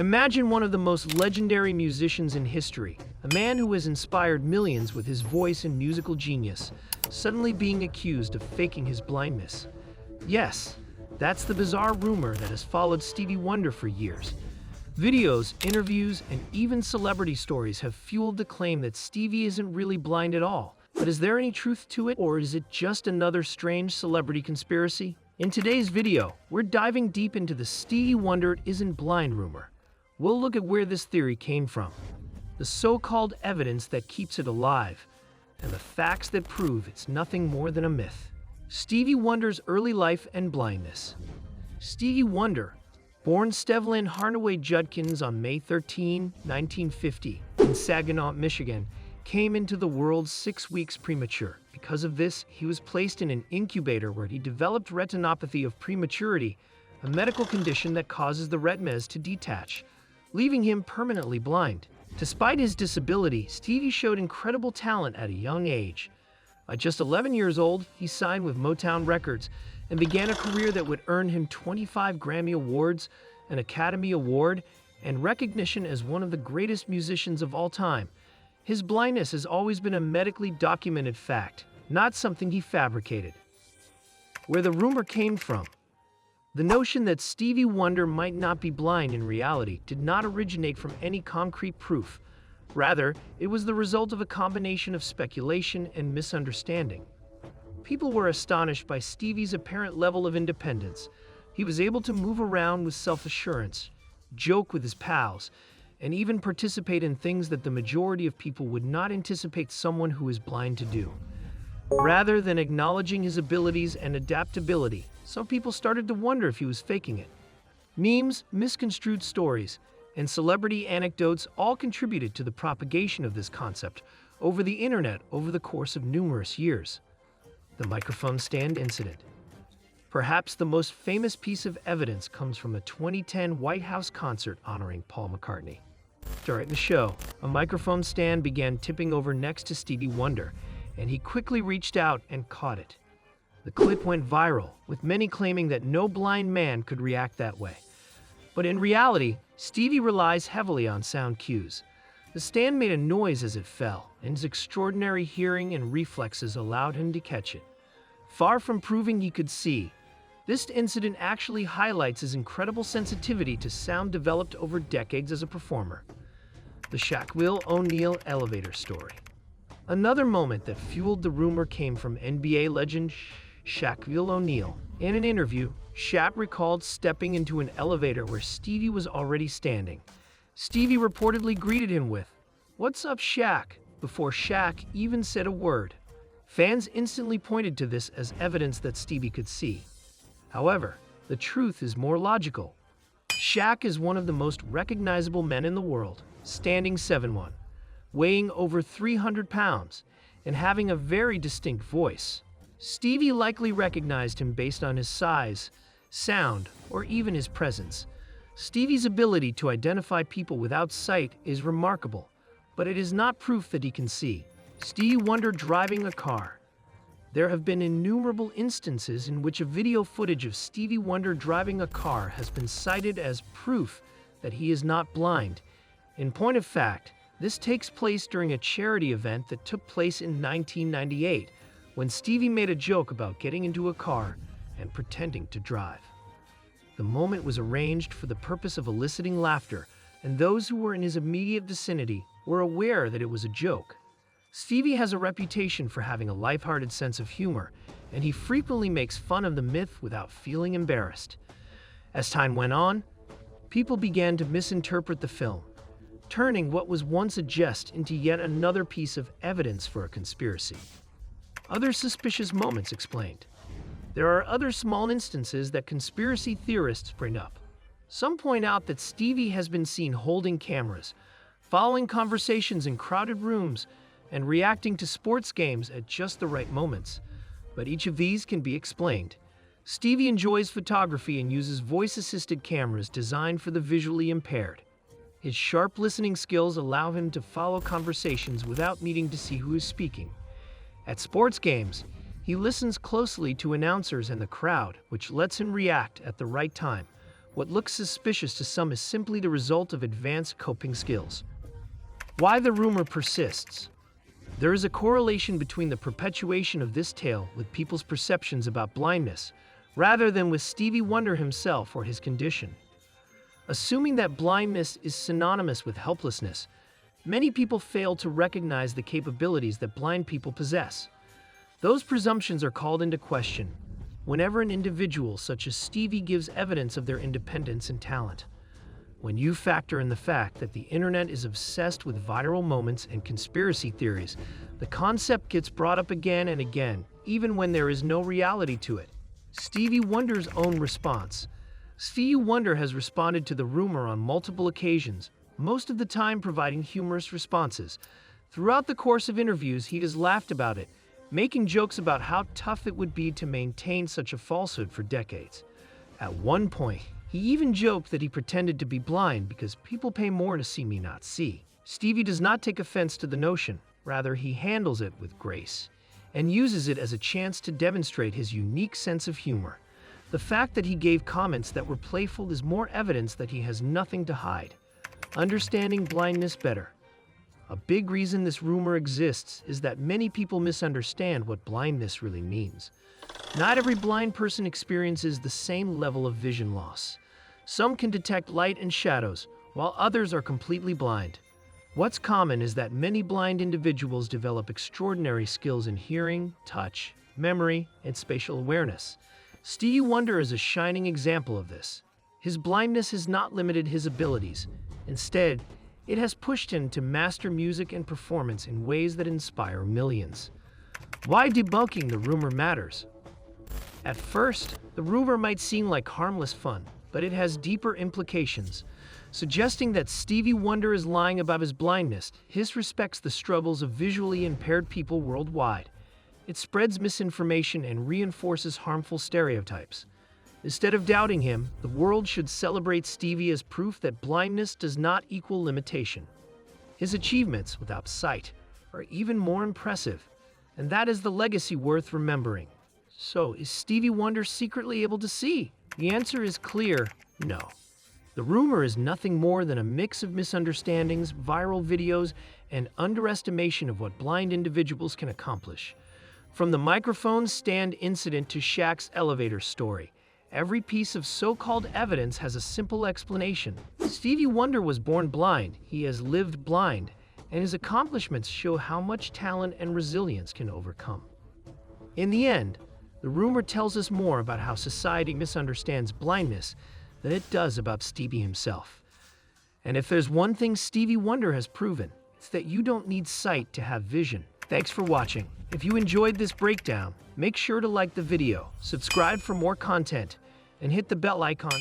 Imagine one of the most legendary musicians in history, a man who has inspired millions with his voice and musical genius, suddenly being accused of faking his blindness. Yes, that's the bizarre rumor that has followed Stevie Wonder for years. Videos, interviews, and even celebrity stories have fueled the claim that Stevie isn't really blind at all. But is there any truth to it, or is it just another strange celebrity conspiracy? In today's video, we're diving deep into the Stevie Wonder isn't blind rumor. We'll look at where this theory came from, the so-called evidence that keeps it alive, and the facts that prove it's nothing more than a myth. Stevie Wonder's early life and blindness. Stevie Wonder, born Stevlin Harnaway Judkins on May 13, 1950, in Saginaw, Michigan, came into the world 6 weeks premature. Because of this, he was placed in an incubator where he developed retinopathy of prematurity, a medical condition that causes the retinas to detach, leaving him permanently blind. Despite his disability, Stevie showed incredible talent at a young age. At just 11 years old, he signed with Motown Records and began a career that would earn him 25 Grammy Awards, an Academy Award, and recognition as one of the greatest musicians of all time. His blindness has always been a medically documented fact, not something he fabricated. Where the rumor came from. The notion that Stevie Wonder might not be blind in reality did not originate from any concrete proof. Rather, it was the result of a combination of speculation and misunderstanding. People were astonished by Stevie's apparent level of independence. He was able to move around with self-assurance, joke with his pals, and even participate in things that the majority of people would not anticipate someone who is blind to do. Rather than acknowledging his abilities and adaptability, some people started to wonder if he was faking it. Memes, misconstrued stories, and celebrity anecdotes all contributed to the propagation of this concept over the internet over the course of numerous years. The microphone stand incident. Perhaps the most famous piece of evidence comes from a 2010 White House concert honoring Paul McCartney. During the show, a microphone stand began tipping over next to Stevie Wonder, and he quickly reached out and caught it. The clip went viral, with many claiming that no blind man could react that way. But in reality, Stevie relies heavily on sound cues. The stand made a noise as it fell, and his extraordinary hearing and reflexes allowed him to catch it. Far from proving he could see, this incident actually highlights his incredible sensitivity to sound developed over decades as a performer. The Shaquille O'Neal elevator story. Another moment that fueled the rumor came from NBA legend Shaquille O'Neal. In an interview, Shaq recalled stepping into an elevator where Stevie was already standing. Stevie reportedly greeted him with, "What's up, Shaq?" before Shaq even said a word. Fans instantly pointed to this as evidence that Stevie could see. However, the truth is more logical. Shaq is one of the most recognizable men in the world, standing 7'1", weighing over 300 pounds, and having a very distinct voice. Stevie likely recognized him based on his size, sound, or even his presence. Stevie's ability to identify people without sight is remarkable, but it is not proof that he can see. Stevie Wonder driving a car. There have been innumerable instances in which a video footage of Stevie Wonder driving a car has been cited as proof that he is not blind. In point of fact, this takes place during a charity event that took place in 1998, when Stevie made a joke about getting into a car and pretending to drive. The moment was arranged for the purpose of eliciting laughter, and those who were in his immediate vicinity were aware that it was a joke. Stevie has a reputation for having a lighthearted sense of humor, and he frequently makes fun of the myth without feeling embarrassed. As time went on, people began to misinterpret the film, turning what was once a jest into yet another piece of evidence for a conspiracy. Other suspicious moments explained. There are other small instances that conspiracy theorists bring up. Some point out that Stevie has been seen holding cameras, following conversations in crowded rooms, and reacting to sports games at just the right moments. But each of these can be explained. Stevie enjoys photography and uses voice-assisted cameras designed for the visually impaired. His sharp listening skills allow him to follow conversations without needing to see who is speaking. At sports games, he listens closely to announcers and the crowd, which lets him react at the right time, What looks suspicious to some is simply the result of advanced coping skills. Why the rumor persists. There is a correlation between the perpetuation of this tale with people's perceptions about blindness, rather than with Stevie Wonder himself or his condition. Assuming that blindness is synonymous with helplessness, many people fail to recognize the capabilities that blind people possess. Those presumptions are called into question whenever an individual such as Stevie gives evidence of their independence and talent. When you factor in the fact that the internet is obsessed with viral moments and conspiracy theories, the concept gets brought up again and again, even when there is no reality to it. Stevie Wonder's own response. Stevie Wonder has responded to the rumor on multiple occasions, most of the time providing humorous responses. Throughout the course of interviews, he has laughed about it, making jokes about how tough it would be to maintain such a falsehood for decades. At one point, he even joked that he pretended to be blind because people pay more to see me not see. Stevie does not take offense to the notion, rather he handles it with grace and uses it as a chance to demonstrate his unique sense of humor. The fact that he gave comments that were playful is more evidence that he has nothing to hide. Understanding blindness better. A big reason this rumor exists is that many people misunderstand what blindness really means. Not every blind person experiences the same level of vision loss. Some can detect light and shadows, while others are completely blind. What's common is that many blind individuals develop extraordinary skills in hearing, touch, memory, and spatial awareness. Stevie Wonder is a shining example of this. His blindness has not limited his abilities. Instead, it has pushed him to master music and performance in ways that inspire millions. Why debunking the rumor matters? At first, the rumor might seem like harmless fun, but it has deeper implications. Suggesting that Stevie Wonder is lying about his blindness, this respects the struggles of visually impaired people worldwide. It spreads misinformation and reinforces harmful stereotypes. Instead of doubting him, the world should celebrate Stevie as proof that blindness does not equal limitation. His achievements without sight are even more impressive, and that is the legacy worth remembering. So, is Stevie Wonder secretly able to see? The answer is clear, no. The rumor is nothing more than a mix of misunderstandings, viral videos, and underestimation of what blind individuals can accomplish. From the microphone stand incident to Shaq's elevator story, every piece of so-called evidence has a simple explanation. Stevie Wonder was born blind, he has lived blind, and his accomplishments show how much talent and resilience can overcome. In the end, the rumor tells us more about how society misunderstands blindness than it does about Stevie himself. And if there's one thing Stevie Wonder has proven, it's that you don't need sight to have vision. Thanks for watching. If you enjoyed this breakdown, make sure to like the video, subscribe for more content, and hit the bell icon.